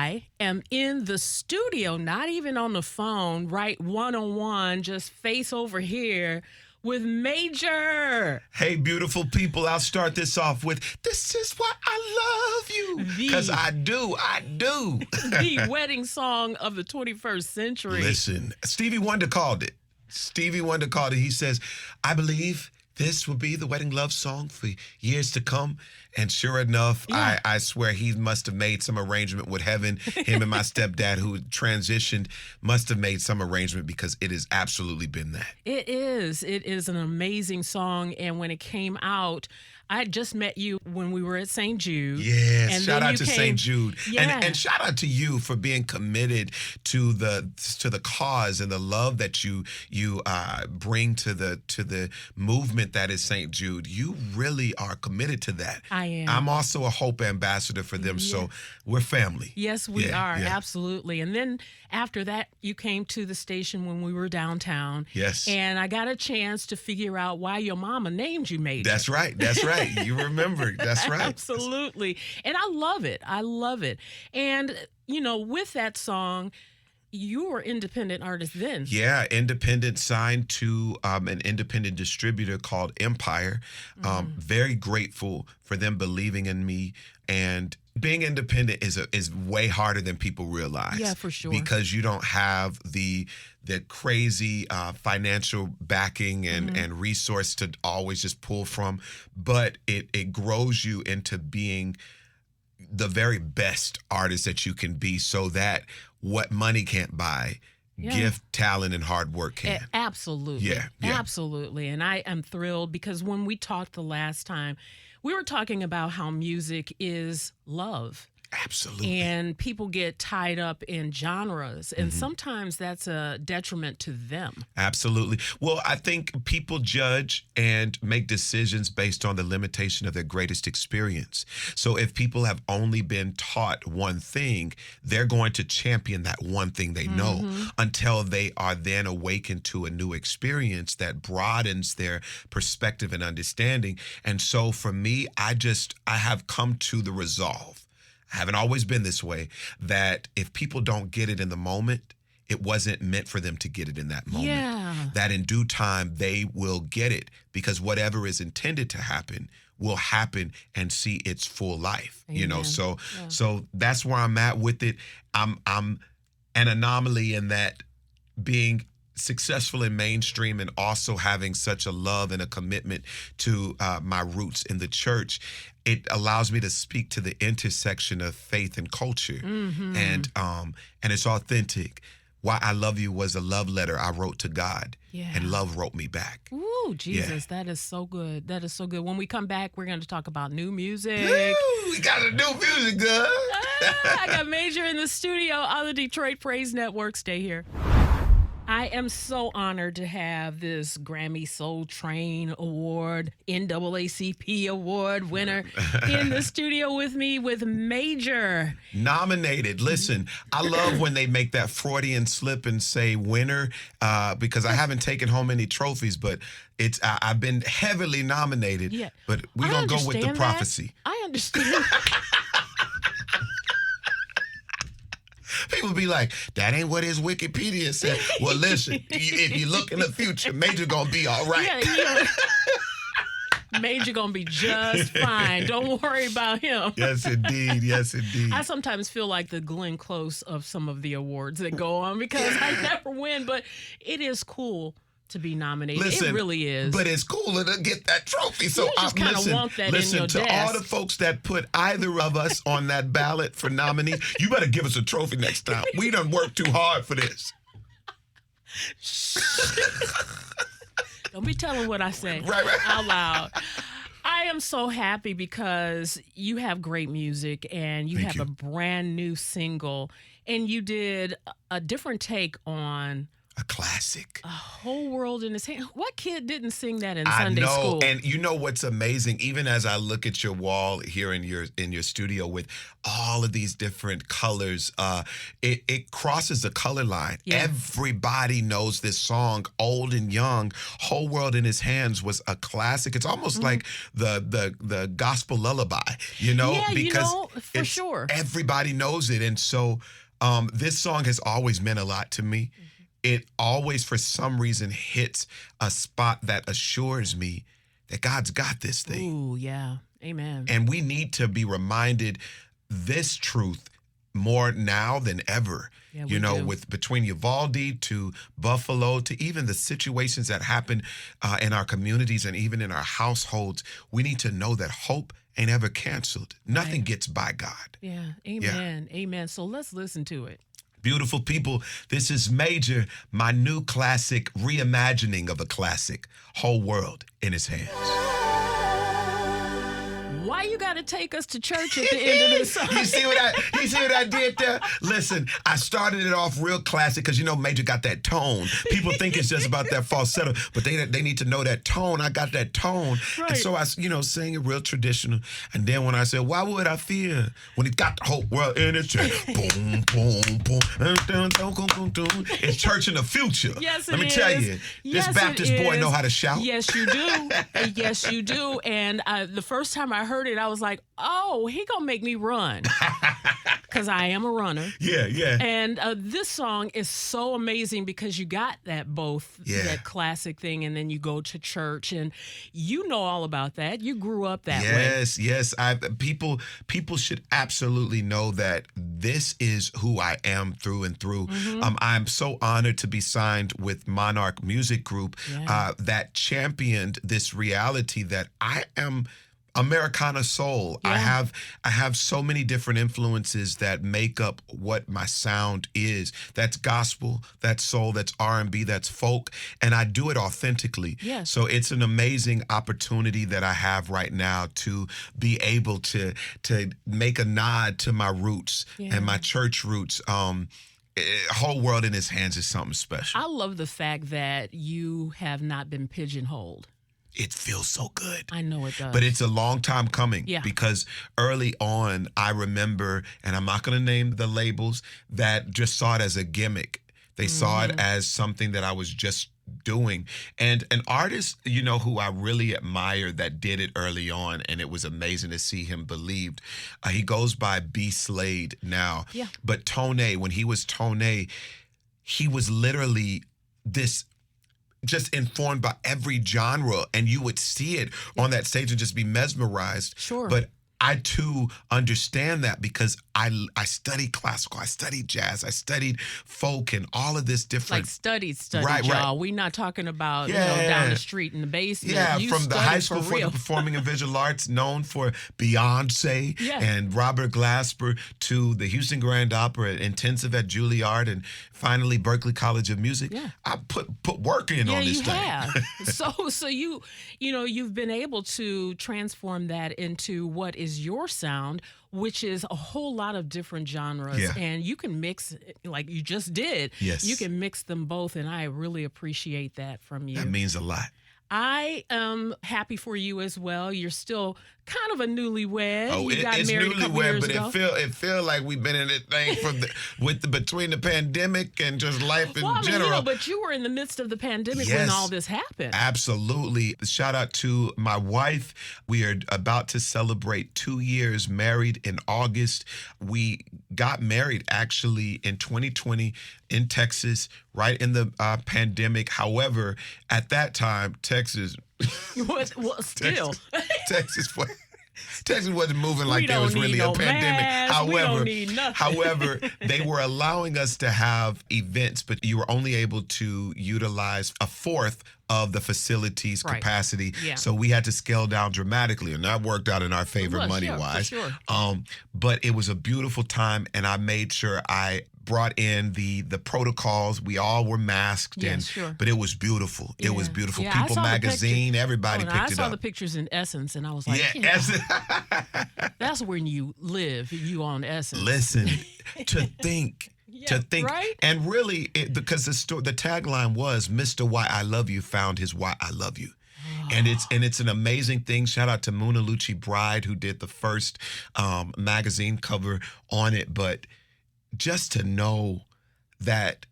I am in the studio, not even on the phone, right? One-on-one, just face over here with Major. Hey, beautiful people, I'll start this off with, this is why I love you. Because I do. The wedding song of the 21st century. Listen, Stevie Wonder called it. He says, I believe this will be the wedding love song for years to come. And sure enough, Yeah. I swear he must have made some arrangement with heaven. Him and my stepdad, who transitioned, must have made some arrangement, because it has absolutely been that. It is. It is an amazing song. And when it came out, I had just met you when we were at St. Jude. Yes, And shout then out you to came- St. Jude. Yeah. And shout out to you for being committed to the cause and the love that you bring to the movement that is St. Jude. You really are committed to that. I am. I'm also a Hope ambassador for them, so we're family. Yes, we Yeah, are. yeah. Absolutely. And then after that, you came to the station when we were downtown. Yes. And I got a chance to figure out why your mama named you Major. That's right. You remember. That's right. Absolutely. And I love it. And, with that song, you were independent artist then. Yeah, independent, signed to an independent distributor called Empire. Very grateful for them believing in me. And being independent is way harder than people realize. Yeah, for sure. Because you don't have the crazy financial backing and resource to always just pull from. But it grows you into being the very best artist that you can be, so that what money can't buy, gift, talent, and hard work can. Absolutely. Yeah. Absolutely. And I am thrilled, because when we talked the last time, we were talking about how music is love. Absolutely. And people get tied up in genres, and sometimes that's a detriment to them. Absolutely. Well, I think people judge and make decisions based on the limitation of their greatest experience. So if people have only been taught one thing, they're going to champion that one thing they know until they are then awakened to a new experience that broadens their perspective and understanding. And so for me, I have come to the resolve. I haven't always been this way, that if people don't get it in the moment, it wasn't meant for them to get it in that moment. Yeah. That in due time, they will get it, because whatever is intended to happen will happen and see its full life. Amen. So that's where I'm at with it. I'm an anomaly in that, being successful in mainstream and also having such a love and a commitment to my roots in the church, it allows me to speak to the intersection of faith and culture, and it's authentic. Why I Love You was a love letter I wrote to God, and love wrote me back. Ooh, Jesus, that is so good. That is so good. When we come back, we're going to talk about new music. Woo, we got a new music, girl. I got Major in the studio on the Detroit Praise Network. Stay here. I am so honored to have this Grammy Soul Train Award, NAACP Award winner in the studio with me, with Major. Nominated. Listen, I love when they make that Freudian slip and say winner, because I haven't taken home any trophies, but I've been heavily nominated. Yeah. But we're going to go with the prophecy. I understand. People be like, that ain't what his Wikipedia said. Well, listen, if you look in the future, Major gonna be all right. Major gonna be just fine. Don't worry about him. Yes, indeed. Yes, indeed. I sometimes feel like the Glenn Close of some of the awards that go on, because I never win, but it is cool to be nominated. Listen, it really is. But it's cooler to get that trophy. So You just kinda want that in your to desk. all the folks that put either of us on that ballot for nominees, you better give us a trophy next time. We done worked too hard for this. Don't be telling what I say Right. out loud. I am so happy, because you have great music, and you Thank have you. a brand new single, and you did a different take on a classic. A whole world in his hand. What kid didn't sing that in I Sunday know, school? and you know what's amazing? Even as I look at your wall here in your studio with all of these different colors, it crosses the color line. Yeah. Everybody knows this song, old and young. Whole World in His Hands was a classic. It's almost like the gospel lullaby, you know, Yeah, because for sure. everybody knows it, and so this song has always meant a lot to me. It always, for some reason, hits a spot that assures me that God's got this thing. Ooh, yeah. Amen. And we need to be reminded this truth more now than ever. Yeah, you we know, do. with between Uvalde to Buffalo to even the situations that happen in our communities and even in our households, we need to know that hope ain't ever canceled. Nothing gets by God. Yeah. Amen. Amen. So let's listen to it. Beautiful people, this is Major, my new classic reimagining of a classic, Whole World in His Hands. Why you got to take us to church at the end of this song? You see what I did there? Listen, I started it off real classic because, you know, Major got that tone. People think it's just about that falsetto, but they need to know that tone. I got that tone. Right. And so I, sang it real traditional. And then when I said, why would I fear? When he got the whole world in his chest. Boom, boom, boom. It's church in the future. Yes, it Let me is. tell you, Yes, this Baptist it boy is. know how to shout. Yes, you do. Yes, you do. And the first time I heard it, I was like, oh, he gonna make me run. Because I am a runner. Yeah, yeah. And this song is so amazing because you got that that classic thing, and then you go to church, and you know all about that. You grew up that way. Yes. People should absolutely know that this is who I am through and through. I'm so honored to be signed with Monarch Music Group that championed this reality that I am Americana soul. Yeah. I have so many different influences that make up what my sound is. That's gospel, that's soul, that's R&B, that's folk, and I do it authentically. Yes. So it's an amazing opportunity that I have right now to be able to make a nod to my roots and my church roots. Whole World in His Hands is something special. I love the fact that you have not been pigeonholed. It feels so good. I know it does. But it's a long time coming Yeah. because early on, I remember, and I'm not going to name the labels, that just saw it as a gimmick. They saw it as something that I was just doing. And an artist, who I really admire that did it early on, and it was amazing to see him believed. He goes by B. Slade now. Yeah. But Tone, when he was Tone, he was literally this just informed by every genre, and you would see it on that stage and just be mesmerized. Sure. But I too understand that because I studied classical, I studied jazz, I studied folk and all of this different. Like studied, Right. y'all. We're not talking about Yeah. down the street in the basement. Yeah, You from the studied High School for the real. Performing and Visual Arts, known for Beyonce Yeah. and Robert Glasper, to the Houston Grand Opera, intensive at Juilliard, and finally Berklee College of Music. Yeah. I put work in on this you thing. have. So you've been able to transform that into what is your sound, which is a whole lot of different genres. Yeah. And you can mix, like you just did. Yes. You can mix them both, and I really appreciate that from you. That means a lot. I am happy for you as well. You're still kind of a newlywed. Oh, You got it's married a couple years but ago. it feel like we've been in this thing between the pandemic and just life in Well, I mean, general. but you were in the midst of the pandemic when Yes. all this happened. Absolutely. Shout out to my wife. We are about to celebrate 2 years married in August. We got married actually in 2020 in Texas, right in the pandemic. However, at that time, Texas Well, still. Texas wasn't moving like there was really a pandemic. However, they were allowing us to have events, but you were only able to utilize a fourth of the facility's Right. capacity. Yeah. So we had to scale down dramatically, and that worked out in our favor Well, money-wise. yeah, for sure. But it was a beautiful time, and I made sure I brought in the protocols. We all were masked, Yeah, sure. but it was beautiful. It was Yeah. beautiful. Yeah, I People saw the magazine, everybody I picked it saw up. the pictures in Essence, and I was like, Yeah, that's when you live. You on Essence. Listen, to think to think, right? and really, because the tagline was "Mr. Why I Love You found his Why I Love You." And it's an amazing thing. Shout out to Muna Lucci Bride, who did the first magazine cover on it. But just to know that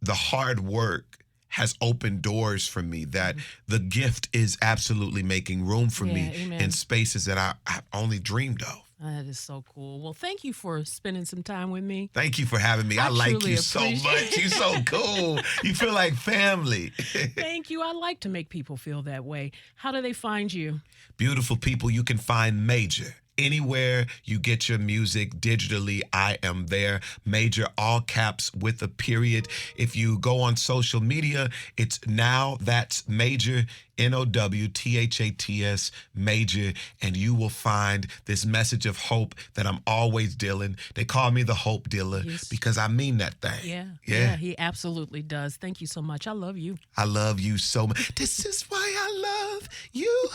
the hard work has opened doors for me, that the gift is absolutely making room for me amen. in spaces that I've only dreamed of. That is so cool. Well, thank you for spending some time with me. Thank you for having me. I like truly you so appreciate much. You're so cool. You feel like family. Thank you. I like to make people feel that way. How do they find you? Beautiful people, you can find Major anywhere you get your music digitally. I am there. Major, all caps with a period. If you go on social media, it's Now That's Major, NOWTHATS, Major, and you will find this message of hope that I'm always dealing. They call me the hope dealer because I mean that thing. Yeah, he absolutely does. Thank you so much. I love you. I love you so much. This is why I love you.